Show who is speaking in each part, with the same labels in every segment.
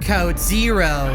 Speaker 1: Code Zero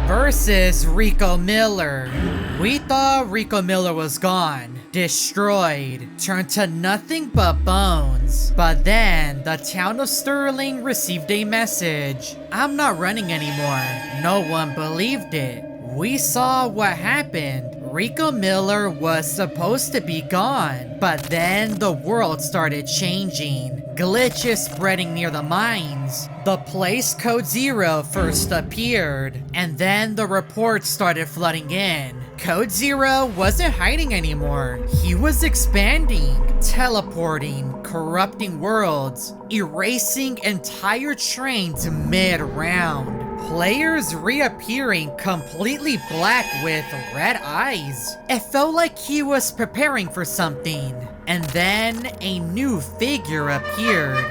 Speaker 1: versus RICCOMILLER. We thought RICCOMILLER was gone, destroyed, turned to nothing but bones. But then, the town of Sterling received a message. I'm not running anymore. No one believed it. We saw what happened. RICCOMILLER was supposed to be gone, but then the world started changing. Glitches spreading near the mines. The place Code Zero first appeared, and then the reports started flooding in. Code Zero wasn't hiding anymore. He was expanding, teleporting, corrupting worlds, erasing entire trains mid-round. Players reappearing completely black with red eyes. It felt like he was preparing for something. And then a new figure appeared.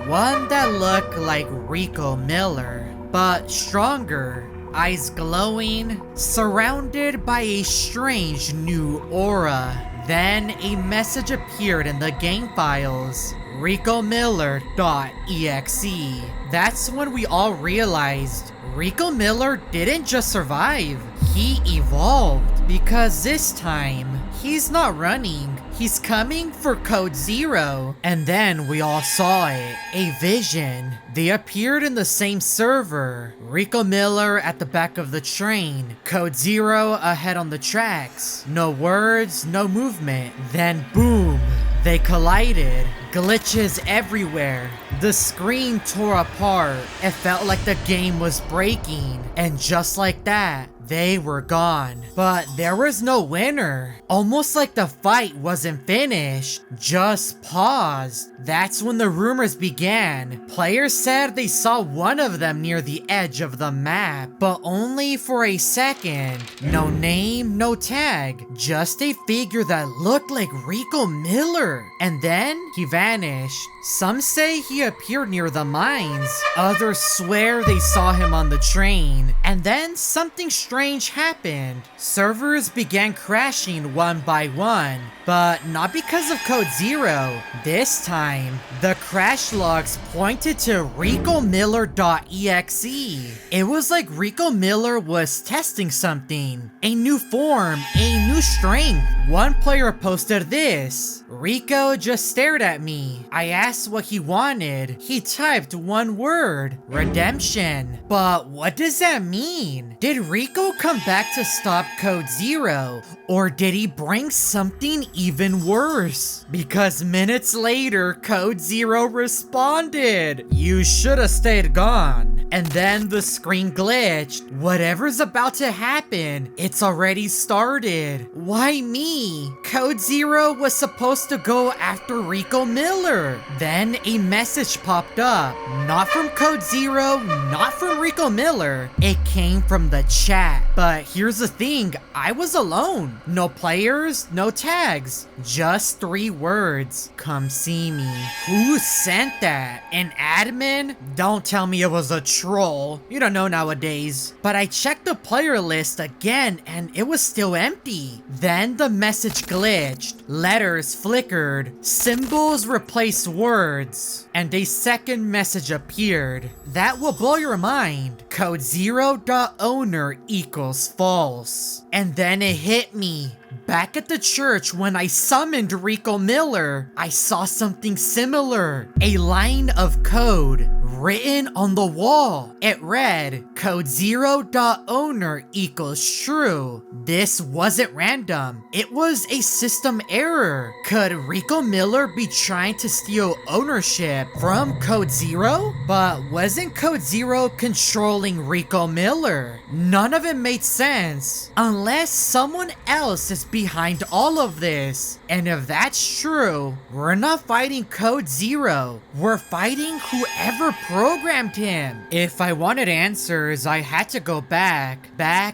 Speaker 1: One that looked like RICCOMILLER, but stronger. Eyes glowing, surrounded by a strange new aura. Then a message appeared in the game files. RICCOMILLER.exe. That's when we all realized RICCOMILLER didn't just survive, he evolved. Because this time, he's not running, he's coming for Code Zero. And then we all saw it, a vision. They appeared in the same server. RICCOMILLER at the back of the train, Code Zero ahead on the tracks. No words, no movement. Then boom, they collided. Glitches everywhere. The screen tore apart. It felt like the game was breaking. And just like that, they were gone. But there was no winner. Almost like the fight wasn't finished, just paused. That's when the rumors began. Players said they saw one of them near the edge of the map, but only for a second. No name, no tag, just a figure that looked like RICCOMILLER. And then he vanished. Some say he appeared near the mines. Others swear they saw him on the train. And then something strange happened. Servers began crashing one by one, but not because of Code Zero. This time, the crash logs pointed to RICCOMILLER.exe. It was like RICCOMILLER was testing something. A new form, a new strength. One player posted this. Rico just stared at me. I asked what he wanted. He typed one word, redemption. But what does that mean? Did Rico come back to stop Code Zero? Or did he bring something even worse? Because minutes later, Code Zero responded. You should have stayed gone. And then the screen glitched. Whatever's about to happen, it's already started. Why me? Code Zero was supposed to go after RICCOMILLER. Then a message popped up. Not from Code Zero, not from RICCOMILLER. It came from the chat. But here's the thing, I was alone. No players, no tags. Just 3 words. Come see me. Who sent that? An admin? Don't tell me it was a troll. You don't know nowadays. But I checked the player list again and it was still empty. Then the message glitched. Letters flickered. Symbols replaced words. And a second message appeared. That will blow your mind. Code Zero.owner equals false. And then it hit me. Back at the church when I summoned RICCOMILLER, I saw something similar. A line of code written on the wall. It read, Code Zero.owner equals true. This wasn't random. It was a system error. Could RICCOMILLER be trying to steal ownership from Code Zero? But wasn't Code Zero controlling RICCOMILLER? None of it made sense. Unless someone else is behind all of this. And if that's true, we're not fighting Code Zero. We're fighting whoever programmed him. If I wanted answers, I had to go back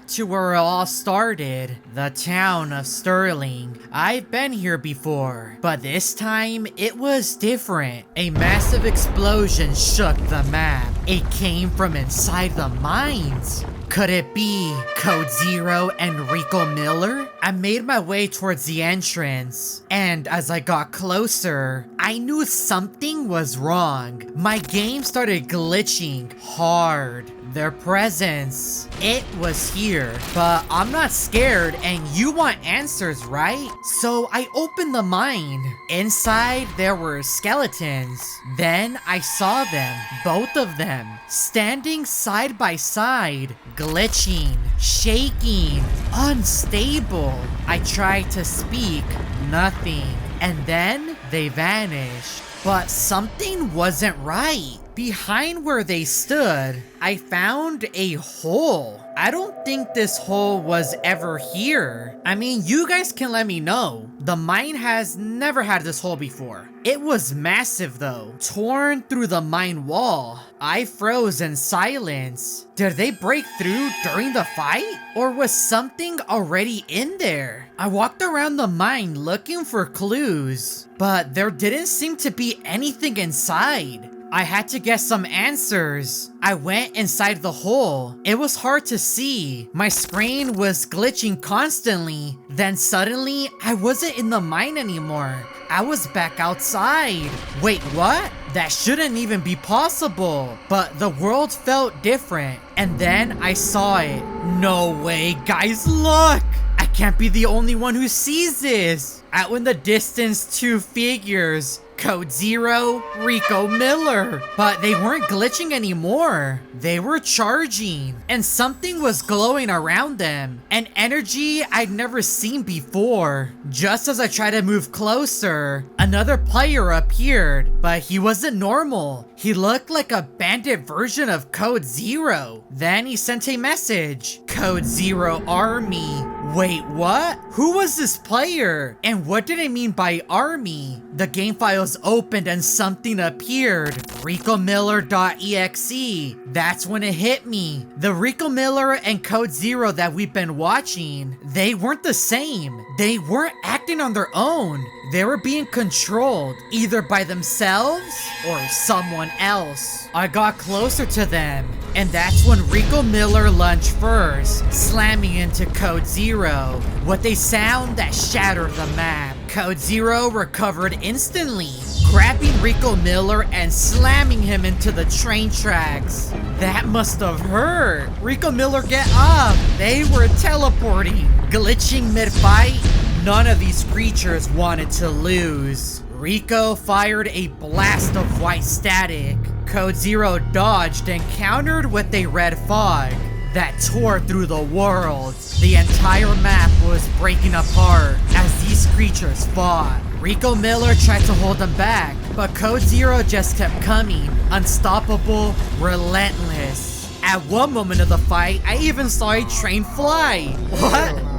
Speaker 1: to where it all started, the town of Sterling. I've been here before, but this time it was different. A massive explosion shook the map. It came from inside the mines. Could it be Code Zero and RICCOMILLER? I made my way towards the entrance, and as I got closer, I knew something was wrong. My game started glitching hard. their presence. It was here, but I'm not scared and you want answers, right? So I opened the mine. Inside there were skeletons. Then I saw them, both of them, standing side by side, glitching, shaking, unstable. I tried to speak, nothing. And then they vanished. But something wasn't right. Behind where they stood, I found a hole. I don't think this hole was ever here. I mean, you guys can let me know. The mine has never had this hole before. It was massive though, torn through the mine wall. I froze in silence. Did they break through during the fight? Or was something already in there? I walked around the mine looking for clues, but there didn't seem to be anything inside. I had to get some answers. I went inside the hole. It was hard to see. My screen was glitching constantly. Then suddenly, I wasn't in the mine anymore. I was back outside. Wait, what? That shouldn't even be possible. But the world felt different. And then I saw it. No way, guys, look! I can't be the only one who sees this. Out in the distance, two figures. Code Zero, RICCOMILLER. But they weren't glitching anymore. They were charging. And something was glowing around them. An energy I'd never seen before. Just as I tried to move closer, another player appeared. But he wasn't normal. He looked like a bandit version of Code Zero. Then he sent a message. Code Zero Army. Wait, what? Who was this player? And what did it mean by army? The game files opened and something appeared. RICCOMILLER.exe. That's when it hit me. The RICCOMILLER and Code Zero that we've been watching, they weren't the same. They weren't acting on their own. They were being controlled, either by themselves or someone else. I got closer to them, and that's when RICCOMILLER lunged first, slamming into Code Zero with a sound that shattered the map. Code Zero recovered instantly, grabbing RICCOMILLER and slamming him into the train tracks. That must have hurt. RICCOMILLER, get up! They were teleporting, glitching mid-fight. None of these creatures wanted to lose. Rico fired a blast of white static. Code Zero dodged and countered with a red fog that tore through the world. The entire map was breaking apart as these creatures fought. RICCOMILLER tried to hold them back, but Code Zero just kept coming, unstoppable, relentless. At one moment of the fight, I even saw a train fly. What?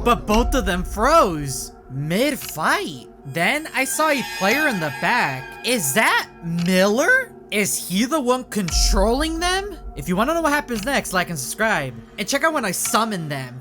Speaker 1: But both of them froze mid-fight. Then I saw a player in the back. Is that Miller? Is he the one controlling them? If you want to know what happens next, like and subscribe. And check out when I summon them.